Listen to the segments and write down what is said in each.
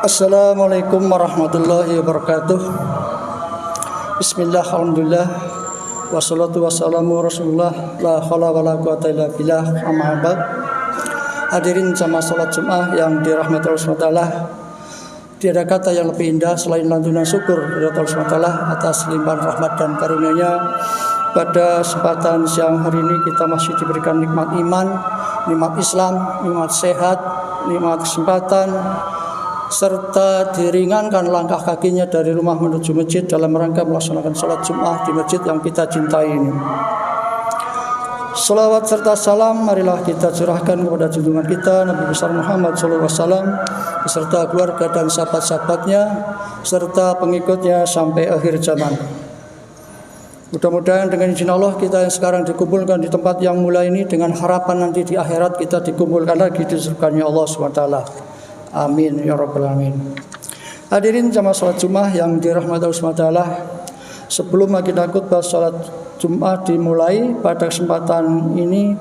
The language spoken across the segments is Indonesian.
Assalamualaikum warahmatullahi wabarakatuh. Bismillah, alhamdulillah, wassalatu wassalamu rasulullah, la haula wala quwata illa billah, amma ba'd. Hadirin jamaah salat Jumat yang dirahmati Allah SWT, tiada kata yang lebih indah selain lantunan syukur kepada Allah SWT atas limpahan rahmat dan karunia-Nya. Pada kesempatan siang hari ini kita masih diberikan nikmat iman, nikmat Islam, nikmat sehat, nikmat kesempatan, serta diringankan langkah kakinya dari rumah menuju masjid dalam rangka melaksanakan sholat Jumat di masjid yang kita cintai ini. Salawat serta salam marilah kita curahkan kepada junjungan kita Nabi besar Muhammad SAW beserta keluarga dan sahabat-sahabatnya serta pengikutnya sampai akhir zaman. Mudah-mudahan dengan izin Allah kita yang sekarang dikumpulkan di tempat yang mulia ini dengan harapan nanti di akhirat kita dikumpulkan lagi di surganya Allah SWT. Amin ya rabbal alamin. Hadirin jamaah salat Jumat yang dirahmati Allah SWT, sebelum kita khutbah salat Jumat dimulai pada kesempatan ini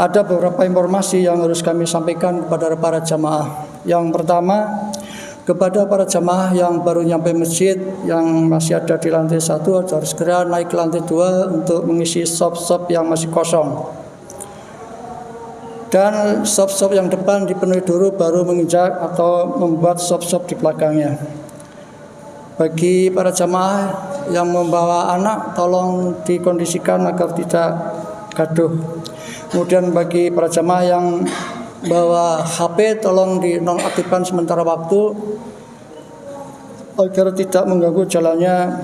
ada beberapa informasi yang harus kami sampaikan kepada para jamaah. Yang pertama, kepada para jamaah yang baru nyampe masjid yang masih ada di lantai 1 harus segera naik ke lantai 2 untuk mengisi sop-sop yang masih kosong. Dan sop-sop yang depan dipenuhi dulu baru menginjak atau membuat sop-sop di belakangnya. Bagi para jamaah yang membawa anak tolong dikondisikan agar tidak gaduh. Kemudian bagi para jamaah yang bawa HP tolong dinonaktifkan sementara waktu agar tidak mengganggu jalannya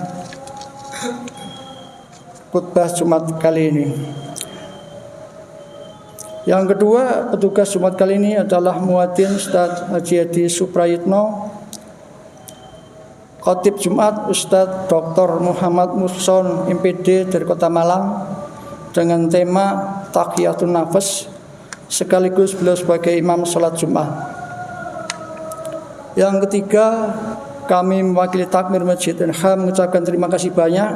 khutbah Jumat kali ini. Yang kedua, petugas Jumat kali ini adalah Muadzin Ustadz Haji Edi Suprayitno, Khotib Jumat Ustadz Dr. Muhammad Muhson MPD dari Kota Malang dengan tema Taqiyatun Nafas, sekaligus beliau sebagai imam salat Jumat. Yang ketiga, kami mewakili takmir Masjid NH mengucapkan terima kasih banyak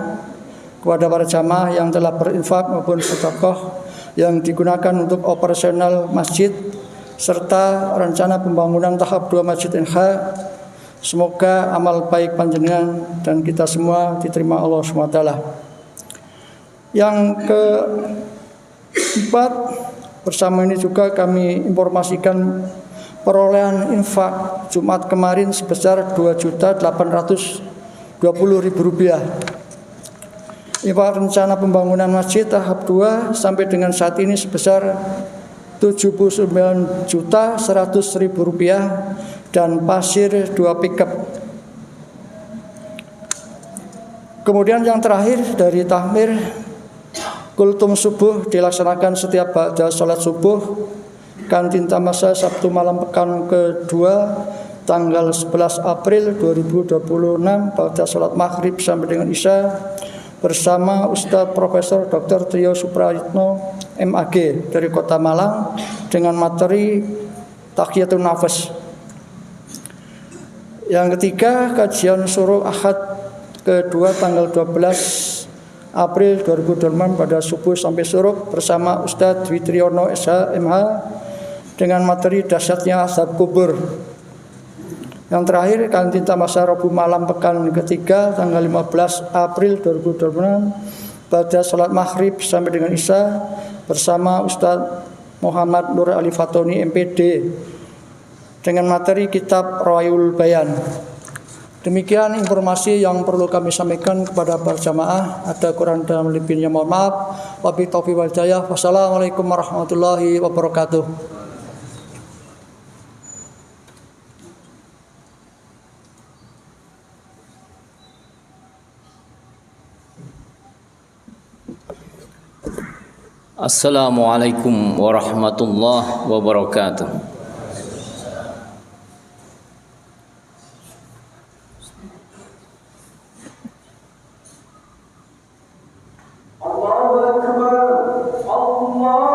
kepada para jamaah yang telah berinfak maupun sedekah yang digunakan untuk operasional masjid serta rencana pembangunan tahap 2 Masjid NH. Semoga amal baik panjenengan dan kita semua diterima Allah SWT. Yang keempat, bersama ini juga kami informasikan perolehan infak Jumat kemarin sebesar Rp2.820.000. Infak rencana pembangunan masjid tahap 2 sampai dengan saat ini sebesar Rp79.100.000 dan pasir 2 pickup. Kemudian yang terakhir dari takmir, kultum subuh dilaksanakan setiap ba'da sholat subuh Kantin Tamasa Sabtu malam pekan kedua tanggal 11 April 2026 pada sholat maghrib sampai dengan isya bersama Ustadz Profesor Dr. Trio Suprayitno MAG dari Kota Malang dengan materi Taqiyatun Nafas. Yang ketiga, kajian suruh Ahad kedua tanggal 12 April 2026 pada subuh sampai suruh bersama Ustadz Dwi Triyono SH MH dengan materi dahsyatnya azab kubur. Yang terakhir, Kantin Tamasa Rabu malam pekan ketiga tanggal 15 April 2026 pada salat maghrib sampai dengan isya bersama Ustadz Muhammad Nur Ali Fatoni MPD dengan materi kitab Rawayul Bayan. Demikian informasi yang perlu kami sampaikan kepada para jamaah. Ada kurang dan lebihnya mohon maaf. Wabillahi taufiq wal hidayah. Wassalamualaikum warahmatullahi wabarakatuh. Assalamualaikum warahmatullahi wabarakatuh. Allahu Akbar, Allah.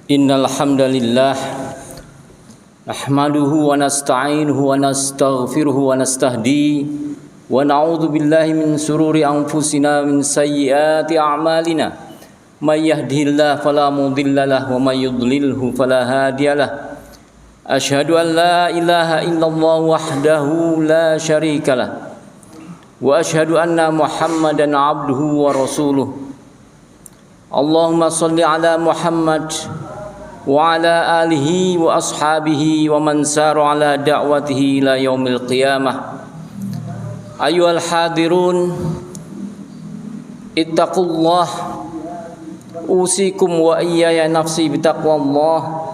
Innal hamdalillah nahmaduhu wa nasta'inuhu wa nastaghfiruhu wa nastahdi wa na'udzu billahi min sururi anfusina min sayyiati a'malina may yahdihillahu fala mudhillalah wa may yudlilhu fala hadiyalah asyhadu an la ilaha illallah wahdahu la syarikalah wa asyhadu anna muhammadan abduhu wa rasuluh. Allahumma shalli ala Muhammad wa ala alihi wa ashabihi wa man sara ala da'watihi ila yaumil qiyamah. Ayyuhal hadirun ittaqullah usikum wa iyaya nafsi bitaqwallah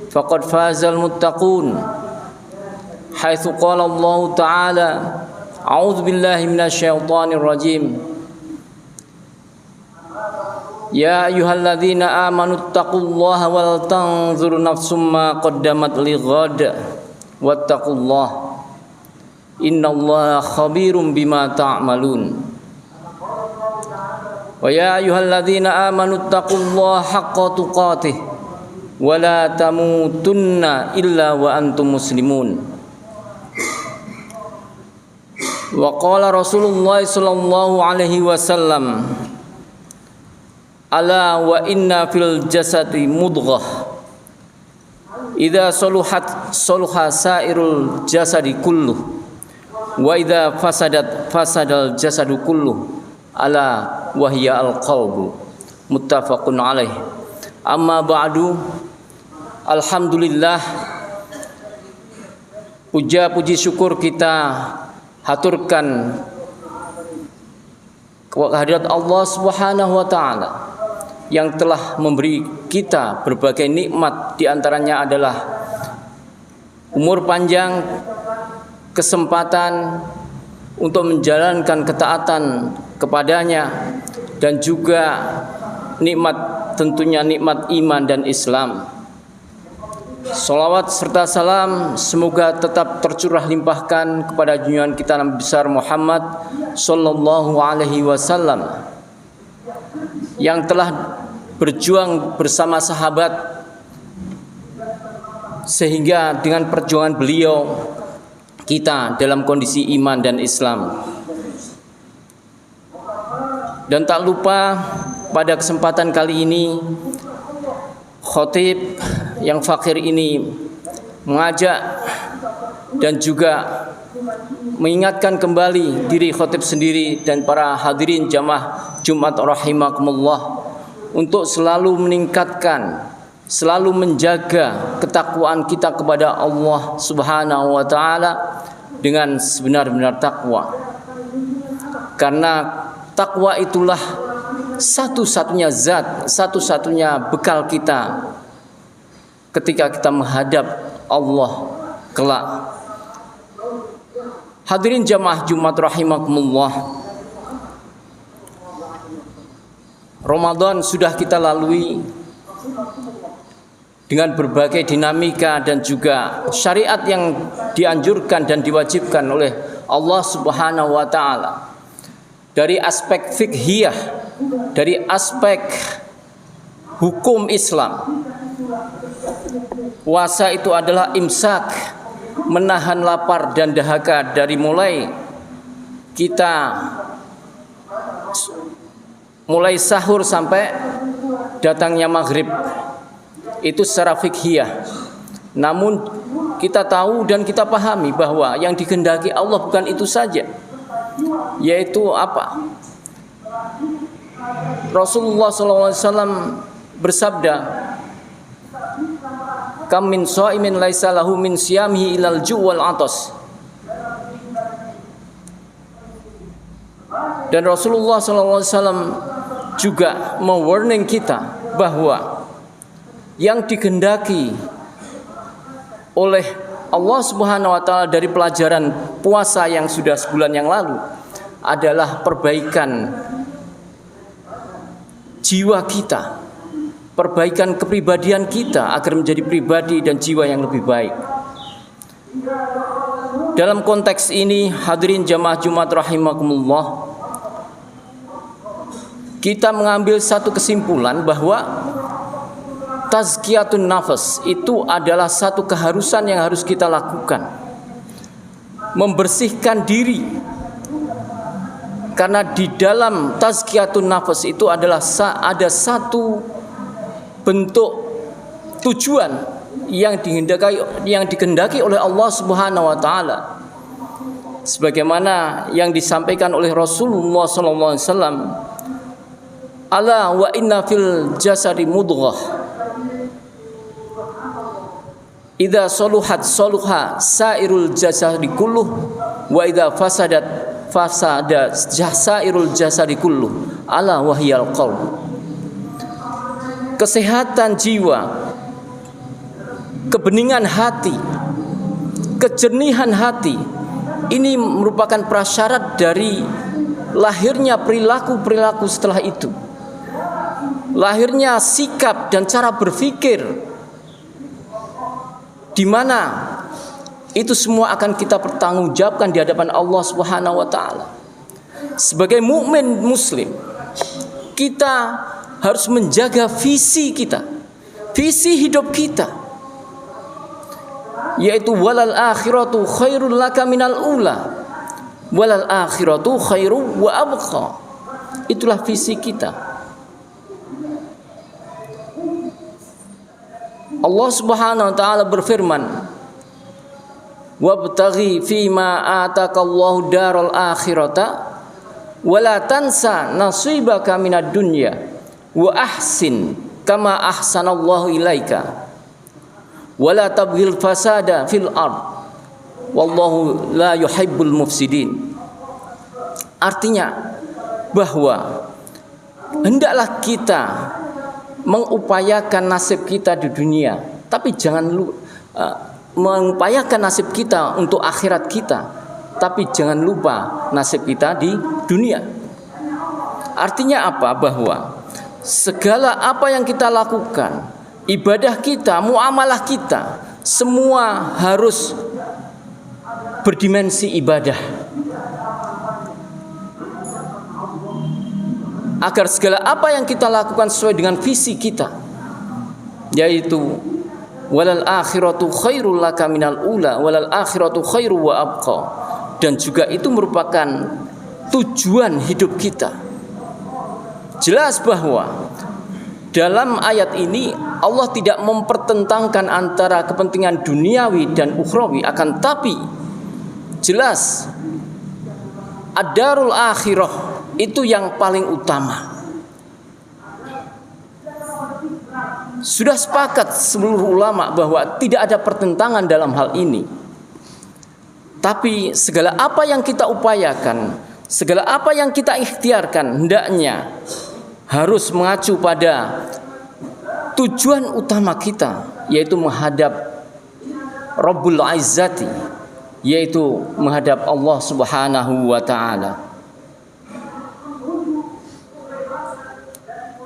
faqad fazal muttaqun haitsu qala Allah ta'ala a'udzu billahi minasyaitonir rajim. Ya ayyuhalladzina amanu taqullaha wal tanzur nafsum ma qaddamat lighad wattaqullaha innallaha khabirum bima ta'malun. Wa ya ayyuhalladzina amanu taqullaha haqqa tuqatih wa la tamutunna illa wa antum muslimun. Wa qala Rasulullah sallallahu alaihi wasallam ala wa inna fil jasadi mudghah idza saluhat saluha sairul jasadi kulluh wa idza fasadat fasadal jasadu kulluh ala wahya al-qalbu. Muttafaqun alaih. Amma ba'du, alhamdulillah, puja puji syukur kita haturkan kehadirat Allah Subhanahu wa taala yang telah memberi kita berbagai nikmat, di antaranya adalah umur panjang, kesempatan untuk menjalankan ketaatan kepadanya, dan juga nikmat, tentunya nikmat iman dan Islam. Salawat serta salam semoga tetap tercurah limpahkan kepada junjungan kita Nabi besar Muhammad sallallahu alaihi wasallam yang telah berjuang bersama sahabat, sehingga dengan perjuangan beliau kita dalam kondisi iman dan Islam. Dan tak lupa pada kesempatan kali ini khatib yang fakir ini mengajak dan juga mengingatkan kembali diri khatib sendiri dan para hadirin jamaah Jumat rahimakumullah untuk selalu meningkatkan, selalu menjaga ketakwaan kita kepada Allah Subhanahu wa taala dengan sebenar-benar takwa. Karena takwa itulah satu-satunya zat, satu-satunya bekal kita ketika kita menghadap Allah kelak. Hadirin jamaah Jumat rahimakumullah, Ramadan sudah kita lalui dengan berbagai dinamika dan juga syariat yang dianjurkan dan diwajibkan oleh Allah Subhanahu wa taala. Dari aspek fikhiyah, dari aspek hukum Islam, puasa itu adalah imsak, menahan lapar dan dahaga dari mulai sahur sampai datangnya maghrib. Itu secara fikhiyah. Namun kita tahu dan kita pahami bahwa yang dikehendaki Allah bukan itu saja, yaitu apa? Rasulullah SAW bersabda, kam min shaimin laisa lahu min siyamihi ilal ju' wal atas. Dan Rasulullah SAW juga mewarning kita bahwa yang dikehendaki oleh Allah Subhanahu wa taala dari pelajaran puasa yang sudah sebulan yang lalu adalah perbaikan jiwa kita, perbaikan kepribadian kita agar menjadi pribadi dan jiwa yang lebih baik. Dalam konteks ini, hadirin jamaah Jumat rahimakumullah, kita mengambil satu kesimpulan bahwa tazkiyatun nafas itu adalah satu keharusan yang harus kita lakukan. Membersihkan diri. Karena di dalam tazkiyatun nafas itu adalah ada satu bentuk tujuan yang dikehendaki oleh Allah Subhanahu wa taala. Sebagaimana yang disampaikan oleh Rasulullah sallallahu alaihi wasallam, ala wa inna fil jasadi mudghah idza saluhat saluha sairul jasadi kulluh wa idza fasadat fasada sairul jasadi kulluh ala wahyal qalb. Kesehatan jiwa, kebeningan hati, kejernihan hati, ini merupakan prasyarat dari lahirnya perilaku-perilaku setelah itu. Lahirnya sikap dan cara berpikir, di mana itu semua akan kita pertanggungjawabkan di hadapan Allah Subhanahu wa taala. Sebagai mukmin muslim, kita harus menjaga visi kita, visi hidup kita, yaitu walal akhiratu khairul laka minal ula, walal akhiratu khairu wa abqa. Itulah visi kita. Allah Subhanahu wa taala berfirman, "Wabtaghi fima atakallahu daral akhirata wa la tansa nasibaka minad dunya wa ahsin kama ahsanallahu ilaika wa la tabghil fasada fil ard wallahu la yuhibbul mufsidin." Artinya bahwa hendaklah kita mengupayakan nasib kita di dunia, tapi jangan mengupayakan nasib kita untuk akhirat kita, tapi jangan lupa nasib kita di dunia. Artinya apa? Bahwa segala apa yang kita lakukan, ibadah kita, muamalah kita, semua harus berdimensi ibadah. Agar segala apa yang kita lakukan sesuai dengan visi kita, yaitu walal akhiratu khairul laka minal ula walal akhiratu khairu wa abqa, dan juga itu merupakan tujuan hidup kita. Jelas bahwa dalam ayat ini Allah tidak mempertentangkan antara kepentingan duniawi dan ukhrawi, akan tapi jelas ad-darul akhirah itu yang paling utama. Sudah sepakat seluruh ulama bahwa tidak ada pertentangan dalam hal ini. Tapi segala apa yang kita upayakan, segala apa yang kita ikhtiarkan, hendaknya harus mengacu pada tujuan utama kita, yaitu menghadap Rabbul Izzati, yaitu menghadap Allah Subhanahu wa ta'ala.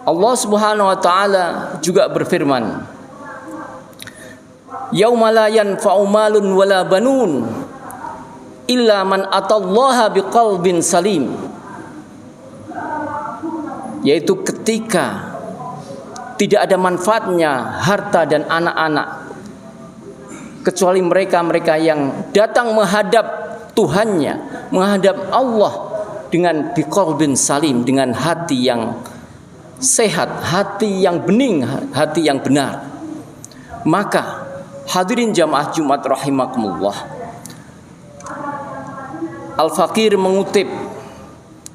Allah Subhanahu wa ta'ala juga berfirman, "Yauma la yanfa'u malun wala banun illa man atallaha biqalbin salim." Yaitu ketika tidak ada manfaatnya harta dan anak-anak kecuali mereka-mereka yang datang menghadap Tuhannya, menghadap Allah dengan biqalbin salim, dengan hati yang sehat, hati yang bening, hati yang benar. Maka hadirin jamaah Jumat rahimakumullah, Al-Faqir mengutip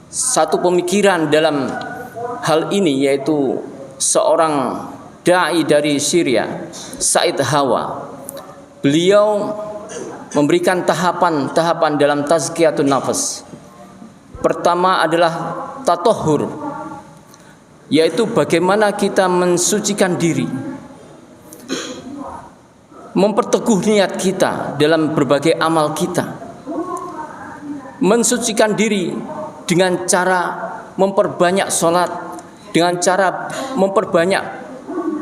satu pemikiran dalam hal ini, yaitu seorang dai dari Syria, Said Hawa. Beliau memberikan tahapan-tahapan dalam tazkiyatun nafas. Pertama adalah tatahhur, yaitu bagaimana kita mensucikan diri, memperteguh niat kita dalam berbagai amal kita, mensucikan diri dengan cara memperbanyak sholat, dengan cara memperbanyak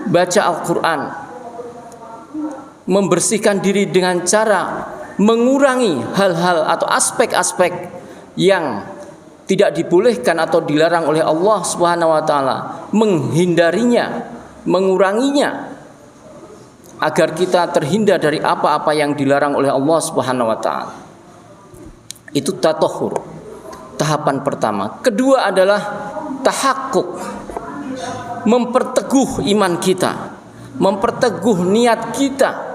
baca Al-Quran, membersihkan diri dengan cara mengurangi hal-hal atau aspek-aspek yang tidak dibolehkan atau dilarang oleh Allah Subhanahu wa taala, menghindarinya, menguranginya, agar kita terhindar dari apa-apa yang dilarang oleh Allah Subhanahu wa taala. Itu tatahhur, tahapan pertama. Kedua adalah tahakkuk, memperteguh iman kita, memperteguh niat kita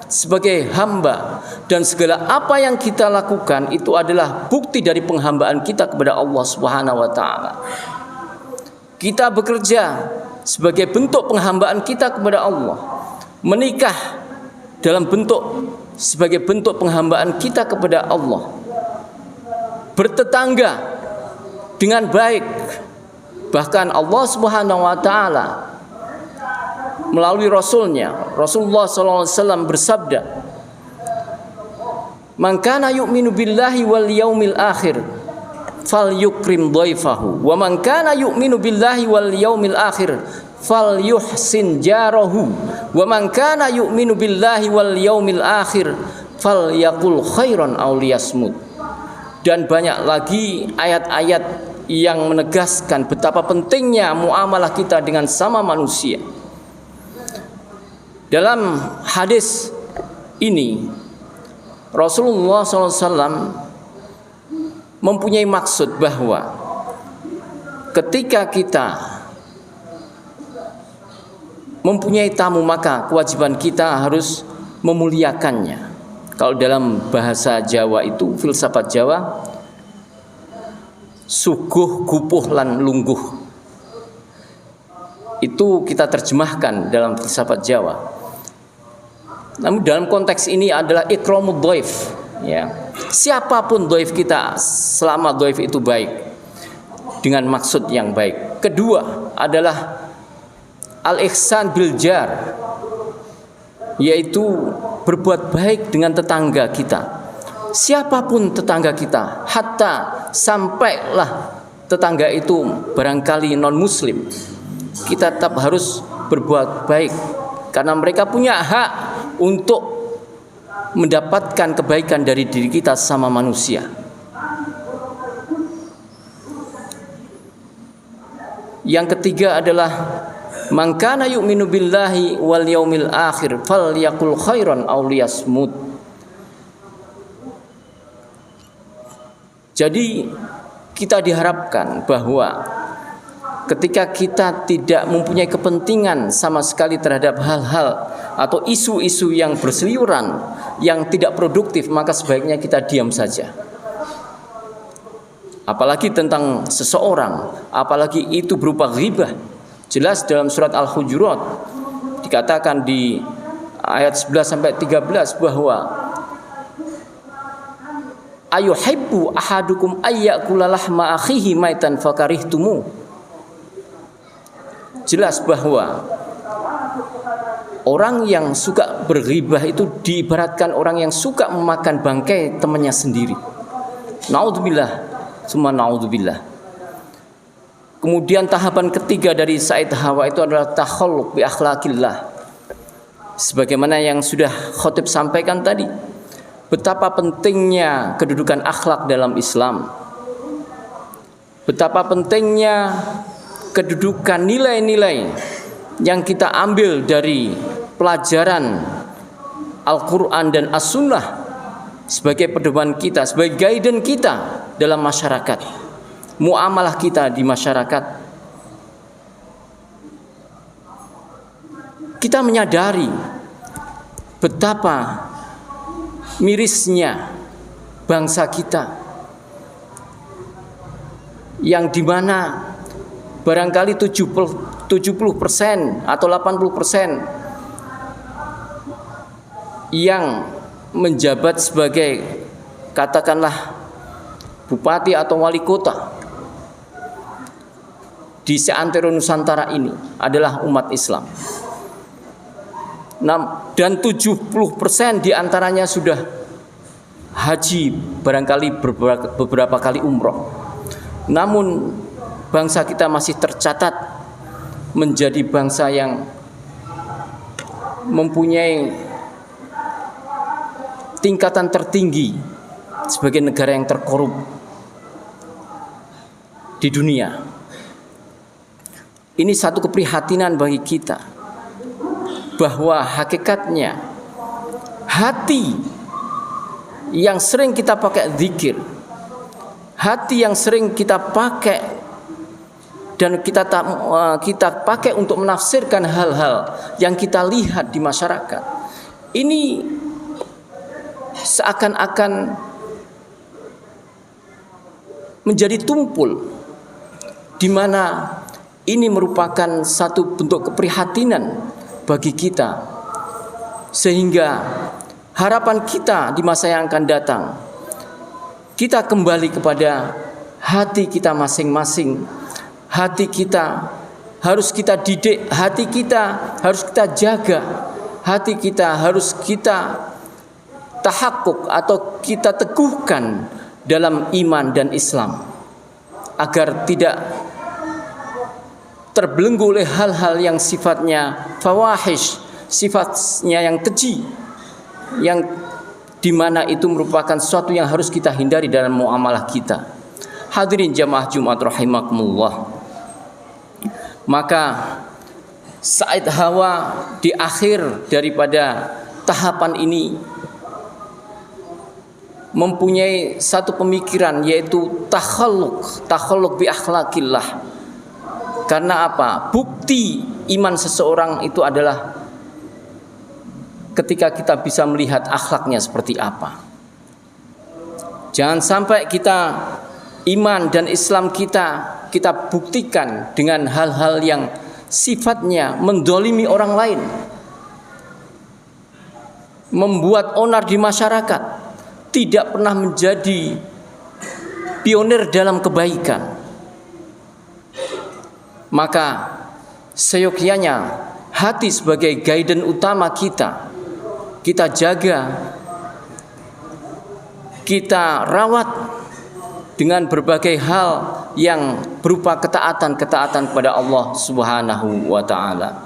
sebagai hamba, dan segala apa yang kita lakukan itu adalah bukti dari penghambaan kita kepada Allah Subhanahu wa taala. Kita bekerja sebagai bentuk penghambaan kita kepada Allah. Menikah dalam bentuk sebagai bentuk penghambaan kita kepada Allah. Bertetangga dengan baik. Bahkan Allah Subhanahu wa taala melalui Rasulnya, Rasulullah SAW bersabda, "Man kana yu'minu billahi wal yaumil akhir falyukrim dhaifahu, wa man kana yu'minu billahi wal yaumil akhir falyuhsin jarahu, wa man kana yu'minu billahi wal yaumil akhir falyaqul khairan aw liyasmut." Dan banyak lagi ayat-ayat yang menegaskan betapa pentingnya muamalah kita dengan sama manusia. Dalam hadis ini Rasulullah SAW mempunyai maksud bahwa ketika kita mempunyai tamu, maka kewajiban kita harus memuliakannya. Kalau dalam bahasa Jawa itu, filsafat Jawa, suguh, gupuh, lan lungguh. Itu kita terjemahkan dalam filsafat Jawa. Namun dalam konteks ini adalah ikramud dhaif, ya. Siapapun dhaif kita, selama dhaif itu baik, dengan maksud yang baik. Kedua adalah al-ihsan bil jar, yaitu berbuat baik dengan tetangga kita. Siapapun tetangga kita, hatta sampailah tetangga itu barangkali non muslim, kita tetap harus berbuat baik, karena mereka punya hak untuk mendapatkan kebaikan dari diri kita sama manusia. Yang ketiga adalah man kana yu'minu billahi wal yaumil akhir falyaqul khairan aw liyasmut. Jadi kita diharapkan bahwa ketika kita tidak mempunyai kepentingan sama sekali terhadap hal-hal atau isu-isu yang berseliweran, yang tidak produktif, maka sebaiknya kita diam saja. Apalagi tentang seseorang, apalagi itu berupa ghibah. Jelas dalam surat Al-Hujurat dikatakan di ayat 11 sampai 13 bahwa ayuhibbu ahadukum ayyakula lahma akhihi maitan fakarihtumu. Jelas bahwa orang yang suka berghibah itu diibaratkan orang yang suka memakan bangkai temannya sendiri. Naudzubillah, summa naudzubillah. Kemudian tahapan ketiga dari Said Hawa itu adalah takhalluq bi akhlaqillah. Sebagaimana yang sudah khotib sampaikan tadi, betapa pentingnya kedudukan akhlak dalam Islam. Betapa pentingnya kedudukan nilai-nilai yang kita ambil dari pelajaran Al-Quran dan As-Sunnah sebagai pedoman kita, sebagai guidance kita dalam masyarakat, muamalah kita di masyarakat. Kita menyadari betapa mirisnya bangsa kita, yang dimana barangkali 70% atau 80% yang menjabat sebagai katakanlah bupati atau wali kota di seantero Nusantara ini adalah umat Islam. Dan 70% diantaranya sudah haji, barangkali beberapa kali umroh. Namun bangsa kita masih tercatat menjadi bangsa yang mempunyai tingkatan tertinggi sebagai negara yang terkorup di dunia. Ini satu keprihatinan bagi kita, bahwa hakikatnya hati yang sering kita pakai zikir, hati yang sering kita pakai dan kita pakai untuk menafsirkan hal-hal yang kita lihat di masyarakat, ini seakan-akan menjadi tumpul, di mana ini merupakan satu bentuk keprihatinan bagi kita, sehingga harapan kita di masa yang akan datang, kita kembali kepada hati kita masing-masing. Hati kita harus kita didik, hati kita harus kita jaga, hati kita harus kita tahakkuk atau kita teguhkan dalam iman dan Islam, agar tidak terbelenggu oleh hal-hal yang sifatnya fawahish, sifatnya yang keji, yang dimana itu merupakan sesuatu yang harus kita hindari dalam muamalah kita. Hadirin jamaah Jumat rahimakumullah. Maka Said Hawa di akhir daripada tahapan ini mempunyai satu pemikiran, yaitu takhalluq bi akhlaqillah, Karena apa? Bukti iman seseorang itu adalah ketika kita bisa melihat akhlaknya seperti apa. Jangan sampai kita iman dan Islam kita buktikan dengan hal-hal yang sifatnya mendolimi orang lain, membuat onar di masyarakat, tidak pernah menjadi pionir dalam kebaikan. Maka seyogyanya hati sebagai guidance utama kita jaga, kita rawat dengan berbagai hal yang berupa ketaatan kepada Allah Subhanahu wa taala.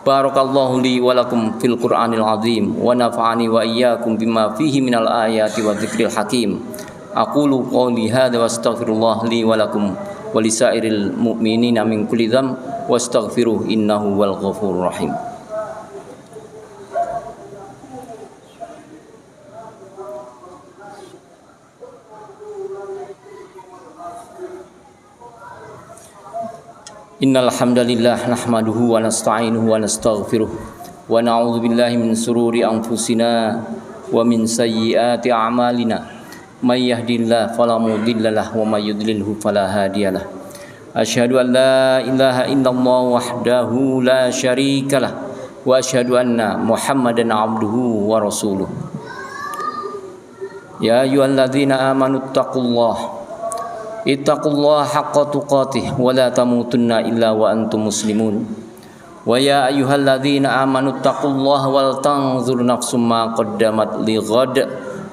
Barakallahu li wa lakum fil Qur'anil azim wa nafa'ani wa iyyakum bima fihi minal ayati wa dzikril hakim. Aqulu qouli hadza wa astaghfirullah li wa lakum wa lisairil mu'minina min kulli dzamb wastaghfiruh innahu wal ghafurur rahim. Innal hamdalillah nahmaduhu wa nasta'inuhu wa nastaghfiruh wa na'udzu billahi min sururi anfusina wa min sayyiati a'malina may yahdihillahu fala mudhillalah wa may yudlilhu fala hadiyalah. Asyhadu an la ilaha illallah wahdahu la syarikalah wa asyhadu anna Muhammadan abduhu wa rasuluh. Ya ayyuhalladzina amanu ittaqullaha haqqa tuqatih wa la tamutunna illa wa antum muslimun. Wa ya ayyuhalladzina amanu ittaqullaha wal tanzur nafsum ma qaddamat lighad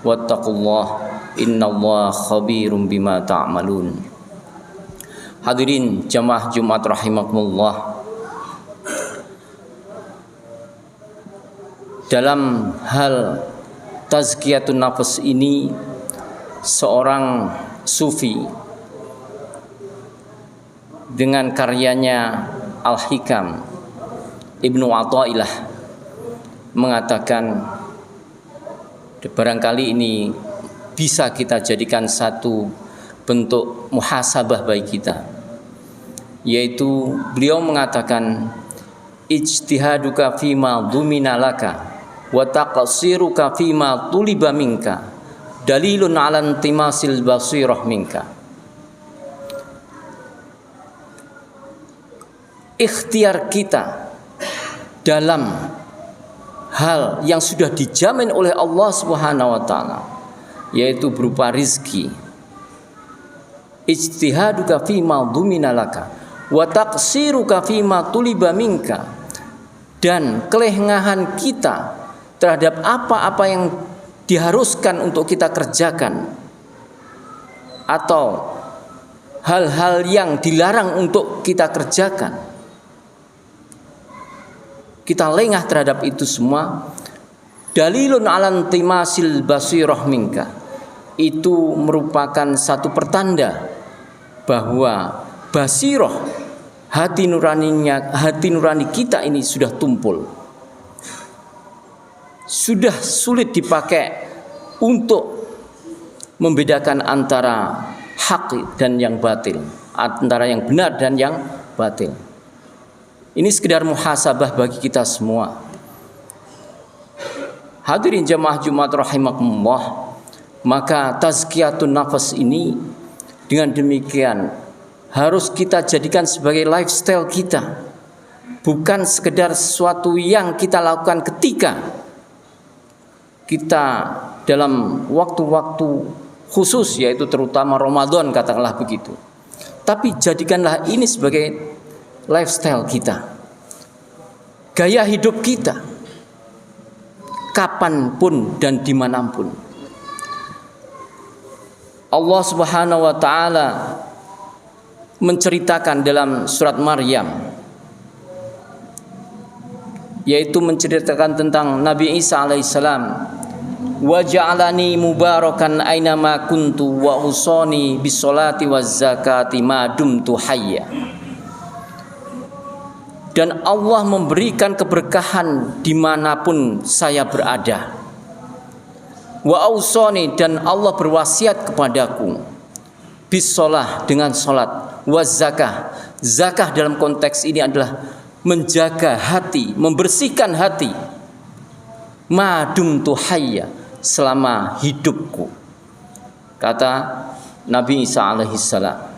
wattaqullaha innallaha khabirum bima ta'malun. Hadirin jamaah Jumat rahimakumullah. Dalam hal tazkiyatun nafs ini, seorang sufi dengan karyanya Al-Hikam Ibnu Athaillah mengatakan, barangkali ini bisa kita jadikan satu bentuk muhasabah bagi kita, yaitu beliau mengatakan ijtihaduka fima dhumina laka wa taqsiruka fima tuliba minka dalilun ala intimasil basirah minka. Ikhtiar kita dalam hal yang sudah dijamin oleh Allah Subhanahu wa taala, yaitu berupa rizki. Ijtihaduka fima dhumina laka wa taqsiruka fima tuliba minka, dan kelengahan kita terhadap apa-apa yang diharuskan untuk kita kerjakan atau hal-hal yang dilarang untuk kita kerjakan, kita lengah terhadap itu semua. Dalilun alan timasil basirah minka, itu merupakan satu pertanda bahwa basirah, hati nurani kita ini sudah tumpul, sudah sulit dipakai untuk membedakan antara hak dan yang batil, antara yang benar dan yang batil. Ini sekedar muhasabah bagi kita semua. Hadirin jamaah Jumat rahimakumullah, maka tazkiyatun nafas ini dengan demikian harus kita jadikan sebagai lifestyle kita, bukan sekedar sesuatu yang kita lakukan ketika kita dalam waktu-waktu khusus, yaitu terutama Ramadan katakanlah begitu. Tapi jadikanlah ini sebagai lifestyle kita, gaya hidup kita, kapanpun dan dimanapun. Allah Subhanahu wa ta'ala menceritakan dalam surat Maryam, yaitu menceritakan tentang Nabi Isa alaihissalam, wa ja'alani mubarakan ainama kuntu wa usani bisolati waz zakati ma dumtu hayya. Dan Allah memberikan keberkahan dimanapun saya berada. Wa ausoni, dan Allah berwasiat kepadaku, bisolah, dengan solat, wa zakah, Zakah dalam konteks ini adalah menjaga hati, membersihkan hati. Madum tuhayya, selama hidupku. Kata Nabi Isa alaihissalam.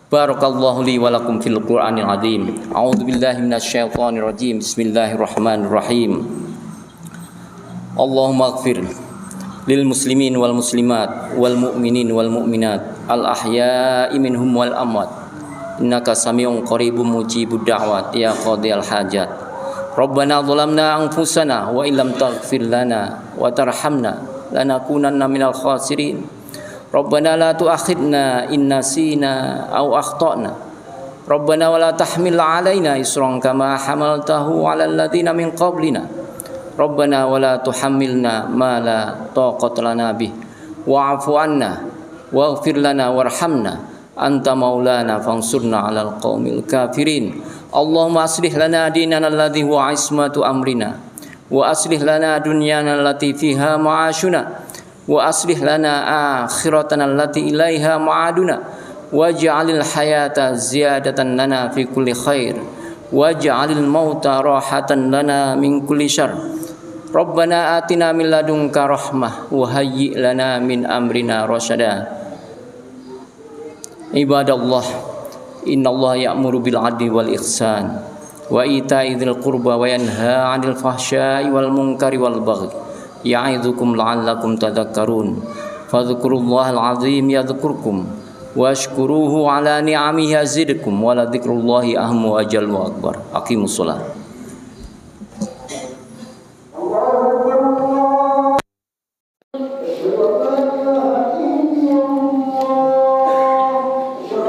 Barakallahu li wa lakum fil Qur'anil azim. A'udzu billahi minasyaitonir rajim. Bismillahirrahmanirrahim. Allahumma ighfir lil muslimin wal muslimat wal mu'minin wal mu'minat al ahya'i minhum wal amwat. Innaka sami'un qaribun mujibud da'wat ya qadiyal hajat. Rabbana zalamna anfusana wa illam taghfir lana wa tarhamna lanakunanna minal khasirin. Rabbana la tu'akhidna in nasina aw akhtana. Rabbana wa la tahmil 'alaina isran kama hamaltahu 'alal ladzina min qablina. Rabbana wa la tuhammilna ma la taqata lana bih. Wa'fu 'anna waghfir lana warhamna anta maulana fansurna 'alal qaumil kafirin. Allahumma aslih lana dinana alladhi huwa 'ismatu amrina wa aslih lana dunyana allati fiha ma'ashuna. Wa aslih lana akhiratana allati ilaiha ma'aduna waj'alil hayata ziyadatan lana fi kulli khair waj'alil mauta rahatan lana min kulli syarr. Rabbana atina min ladunka rahmah wa hayyi' lana min amrina rasyada. Ibadallah, innallaha ya'muru bil 'adli wal ihsan wa ita'i dzil qurba wa yanha 'anil fahsya'i wal munkari wal baghi. Ya'idzukum la'allakum tadhakkarun. Fadhkurullahal 'azim yadhkurkum washkuruhu 'ala ni'amihi yazidkum wa la dzikrullahi ahmu ajal wa akbar. Aqimus shalah.